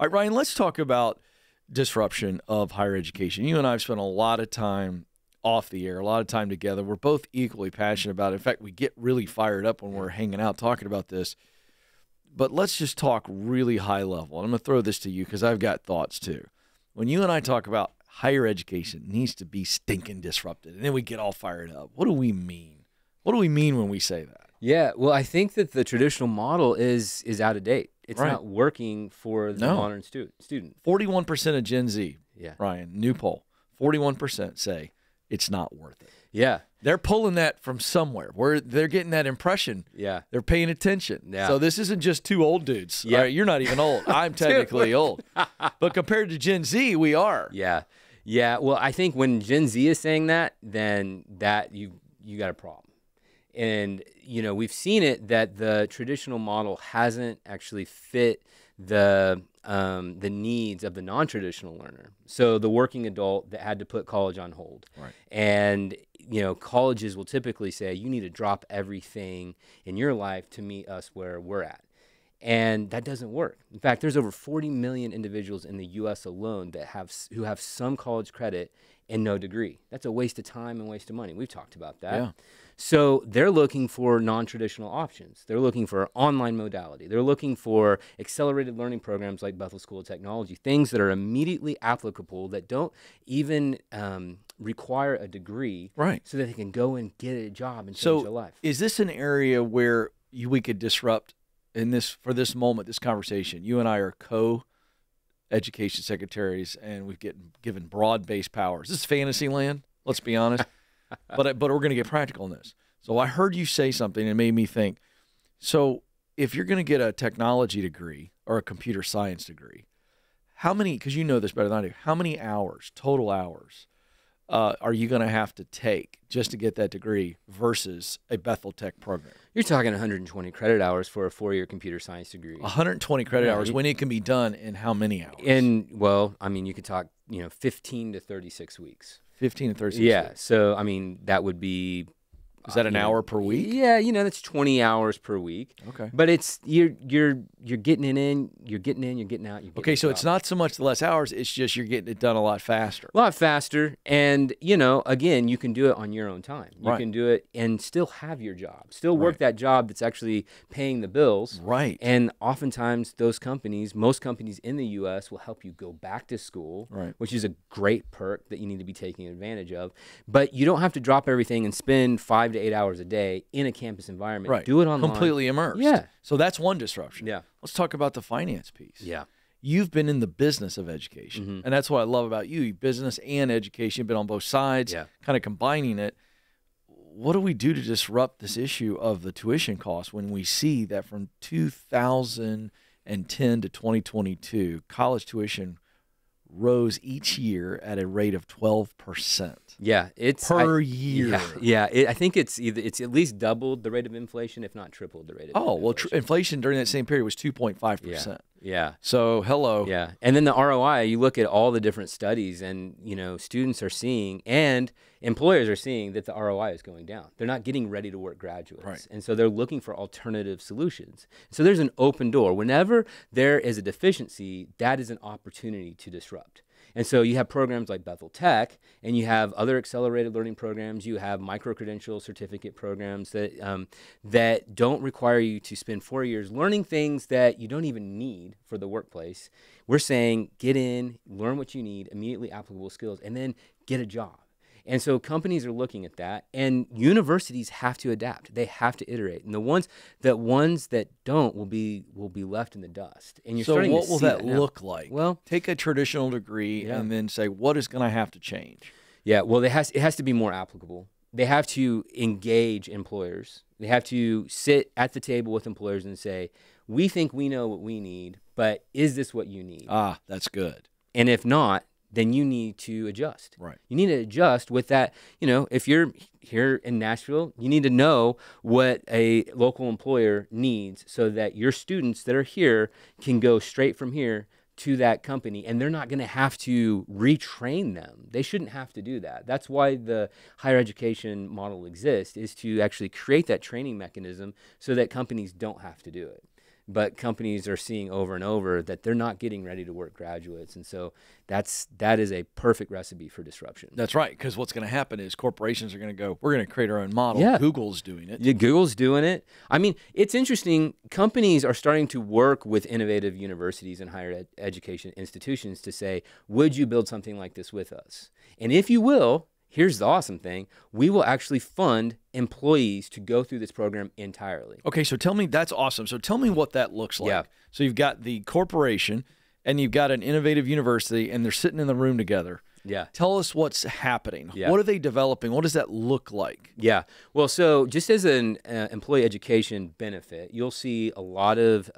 All right, Ryan, let's talk about disruption of higher education. You and I have spent a lot of time off the air, a lot of time together. We're both equally passionate about it. In fact, we get really fired up when we're hanging out talking about this. But let's just talk really high level. And I'm going to throw this to you because I've got thoughts too. When you and I talk about higher education needs to be stinking disrupted, and then we get all fired up. What do we mean? What do we mean when we say that? Yeah, well, I think that the traditional model is out of date. It's Right. not working for the modern student. 41% of Gen Z, Yeah. Ryan, new poll, 41% say it's not worth it. Yeah. They're pulling that from somewhere where they're getting that impression. Yeah. They're paying attention. Yeah. So this isn't just two old dudes. Yeah. All right, you're not even old. I'm technically old. But compared to Gen Z, we are. Yeah. Yeah. Well, I think when Gen Z is saying that, then that you got a problem. And, you know, we've seen it that the traditional model hasn't actually fit the needs of the non-traditional learner. So the working adult that had to put college on hold. Right. And, you know, colleges will typically say, you need to drop everything in your life to meet us where we're at. And that doesn't work. In fact, there's over 40 million individuals in the U.S. alone that who have some college credit and no degree. That's a waste of time and waste of money. We've talked about that. Yeah. So they're looking for non-traditional options. They're looking for online modality. They're looking for accelerated learning programs like Bethel School of Technology, things that are immediately applicable that don't even require a degree, Right. so that they can go and get a job and change their life. Is this an area where we could disrupt in this for this moment, this conversation? You and I are co-education secretaries, and we've given broad-based powers. This is fantasy land, let's be honest. But we're going to get practical in this. So I heard you say something and it made me think. So if you're going to get a technology degree or a computer science degree, how many, because you know this better than I do, how many hours, total hours, are you going to have to take just to get that degree versus a Bethel Tech program? You're talking 120 credit hours for a 4-year computer science degree. 120 credit hours when it can be done in how many hours? And, well, I mean, you could talk, 15 to 36 weeks. 15 to 36 Yeah. weeks. So, I mean, that would be... Is that an hour per week? Yeah, that's 20 hours per week. Okay. But it's you're getting it in, you're getting in, you're getting out. You're getting Okay, so it's not so much the less hours, it's just you're getting it done a lot faster. a lot faster, and again, you can do it on your own time. You can do it and still have your job, still work that job that's actually paying the bills. Right. And oftentimes, most companies in the U.S. will help you go back to school, which is a great perk that you need to be taking advantage of. But you don't have to drop everything and spend 5 to 8 hours a day in a campus environment. Right. Do it online. Completely immersed. Yeah. So that's one disruption. Yeah. Let's talk about the finance piece. Yeah. You've been in the business of education, and that's what I love about you. Business and education, you've been on both sides, kind of combining it. What do we do to disrupt this issue of the tuition costs when we see that from 2010 to 2022, college tuition rose each year at a rate of 12%? Yeah, it's per year. Yeah. I think it's at least doubled the rate of inflation, if not tripled the rate of inflation. Well, inflation during that same period was 2.5%. Yeah. So hello. Yeah, and then the ROI. You look at all the different studies, and students are seeing, and employers are seeing that the ROI is going down. They're not getting ready to work graduates, and so they're looking for alternative solutions. So there's an open door. Whenever there is a deficiency, that is an opportunity to disrupt. And so you have programs like Bethel Tech, and you have other accelerated learning programs. You have micro-credential certificate programs that don't require you to spend 4 years learning things that you don't even need for the workplace. We're saying get in, learn what you need, immediately applicable skills, and then get a job. And so companies are looking at that, and universities have to adapt. They have to iterate, and the ones that don't will be left in the dust. And you're starting to see what will that now. look like? Well, take a traditional degree and then say what is going to have to change. Yeah, well, it has to be more applicable. They have to engage employers. They have to sit at the table with employers and say, we think we know what we need, but is this what you need? Ah, that's good. And if not, then you need to adjust. Right. You need to adjust with that. If you're here in Nashville, you need to know what a local employer needs so that your students that are here can go straight from here to that company, and they're not going to have to retrain them. They shouldn't have to do that. That's why the higher education model exists, is to actually create that training mechanism so that companies don't have to do it. but companies are seeing over and over that they're not getting ready to work graduates. And so that is a perfect recipe for disruption. That's right, because what's going to happen is corporations are going to go, we're going to create our own model. Yeah. Google's doing it. Yeah, Google's doing it. I mean, it's interesting. Companies are starting to work with innovative universities and higher education institutions to say, would you build something like this with us? And if you will, here's the awesome thing. We will actually fund employees to go through this program entirely. Okay, so tell me, that's awesome. So tell me what that looks like. Yeah. So you've got the corporation and you've got an innovative university and they're sitting in the room together. Yeah. Tell us what's happening. Yeah. What are they developing? What does that look like? Yeah. Well, so just as an employee education benefit, you'll see a lot of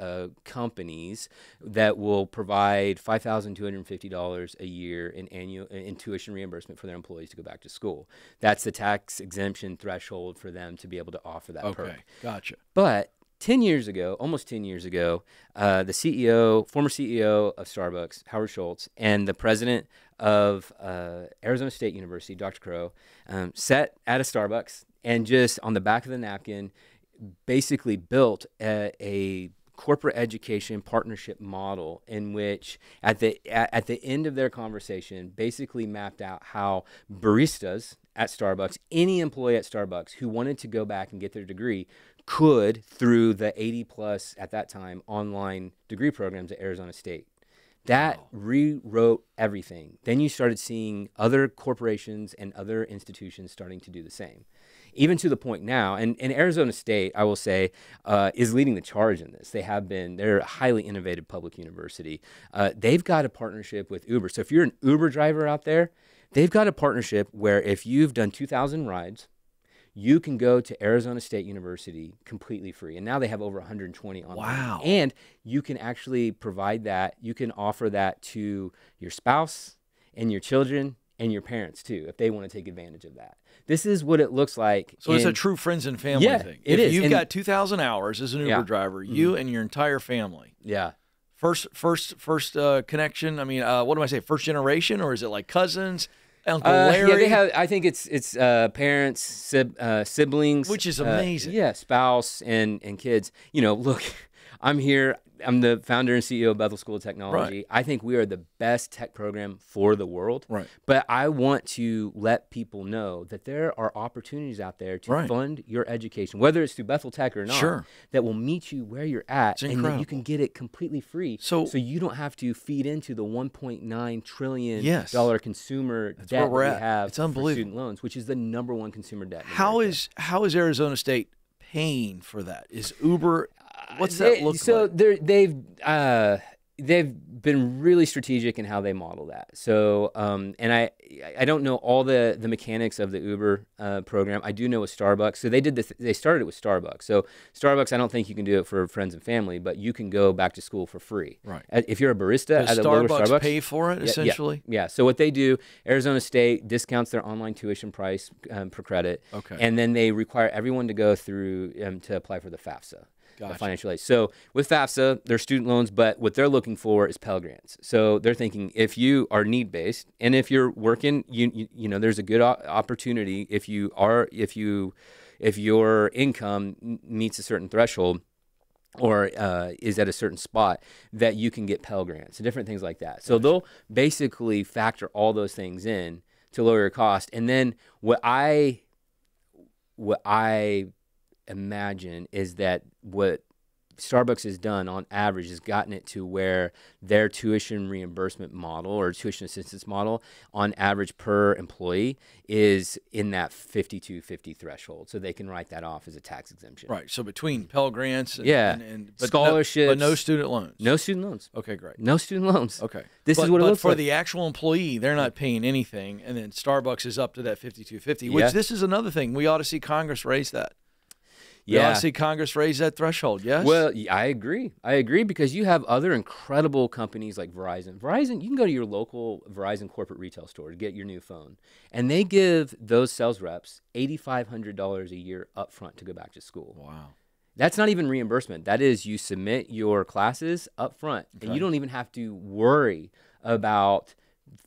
companies that will provide $5,250 a year in tuition reimbursement for their employees to go back to school. That's the tax exemption threshold for them to be able to offer that perk. Okay, gotcha. But 10 years ago, almost 10 years ago, the former CEO of Starbucks, Howard Schultz, and the president of Arizona State University, Dr. Crow, sat at a Starbucks and just on the back of the napkin basically built a corporate education partnership model in which at the end of their conversation basically mapped out how baristas at Starbucks, any employee at Starbucks who wanted to go back and get their degree could through the 80 plus at that time online degree programs at Arizona State. That rewrote everything. Then you started seeing other corporations and other institutions starting to do the same. Even to the point now, and Arizona State, I will say, is leading the charge in this. They're a highly innovative public university. They've got a partnership with Uber. So if you're an Uber driver out there, they've got a partnership where if you've done 2,000 rides, you can go to Arizona State University completely free. And now they have over 120 online. Wow. And you can actually provide that. You can offer that to your spouse and your children and your parents too, if they want to take advantage of that. This is what it looks like. So it's a true friends and family thing. It is. You've got 2,000 hours as an Uber driver, you and your entire family. Yeah. First connection. I mean, what do I say? First generation, or is it like cousins? Uncle Larry? Yeah, they have. I think it's parents, siblings, which is amazing. Yeah, spouse and kids. You know, look, I'm here. I'm the founder and CEO of Bethel School of Technology. Right. I think we are the best tech program for the world. Right. But I want to let people know that there are opportunities out there to fund your education, whether it's through Bethel Tech or not, that will meet you where you're at, and that you can get it completely free. So you don't have to feed into the $1.9 trillion consumer debt that we have for student loans, which is the #1 consumer debt. How is Arizona State paying for that? Is Uber? What's that look like? So they've been really strategic in how they model that. So and I don't know all the mechanics of the Uber program. I do know with Starbucks. So they started it with Starbucks. So Starbucks, I don't think you can do it for friends and family, but you can go back to school for free. Right. If you're a barista at a local Starbucks, pay for it essentially. Yeah. So what they do, Arizona State discounts their online tuition price per credit. Okay. And then they require everyone to go through to apply for the FAFSA. Gotcha. Financial aid. So with FAFSA, they're student loans, but what they're looking for is Pell Grants. So they're thinking if you are need-based and if you're working, you know, there's a good opportunity if your income meets a certain threshold or is at a certain spot, that you can get Pell Grants and different things like that. So they'll basically factor all those things in to lower your cost. And then what I imagine is that what Starbucks has done on average has gotten it to where their tuition reimbursement model or tuition assistance model on average per employee is in that $5,250 threshold. So they can write that off as a tax exemption. Right. So between Pell Grants and scholarships. But no student loans. No student loans. Okay, great. No student loans. Okay. This is what it looks for like. the actual employee, they're not paying anything. And then Starbucks is up to that $5,250, which this is another thing. We ought to see Congress raise that. You ought to see Congress raise that threshold, yes? Well, I agree. Because you have other incredible companies like Verizon. Verizon, you can go to your local Verizon corporate retail store to get your new phone, and they give those sales reps $8,500 a year up front to go back to school. Wow. That's not even reimbursement. That is, you submit your classes up front, and you don't even have to worry about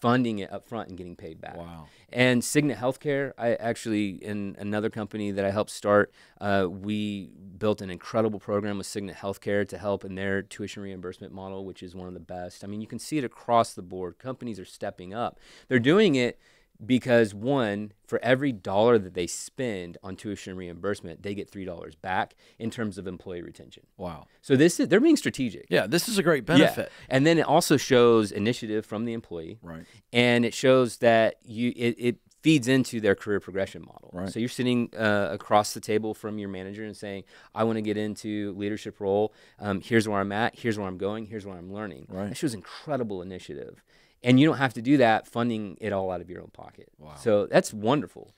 funding it up front and getting paid back. Wow. And Cigna Healthcare, I actually, in another company that I helped start, we built an incredible program with Cigna Healthcare to help in their tuition reimbursement model, which is one of the best. I mean, you can see it across the board. Companies are stepping up. They're doing it because, one, for every dollar that they spend on tuition reimbursement, they get $3 back in terms of employee retention. Wow. So they're being strategic. Yeah, this is a great benefit. Yeah. And then it also shows initiative from the employee. Right. And it shows that it feeds into their career progression model. Right. So you're sitting across the table from your manager and saying, I want to get into leadership role. Here's where I'm at. Here's where I'm going. Here's where I'm learning. Right. That shows incredible initiative. And you don't have to do that funding it all out of your own pocket. Wow. So that's wonderful.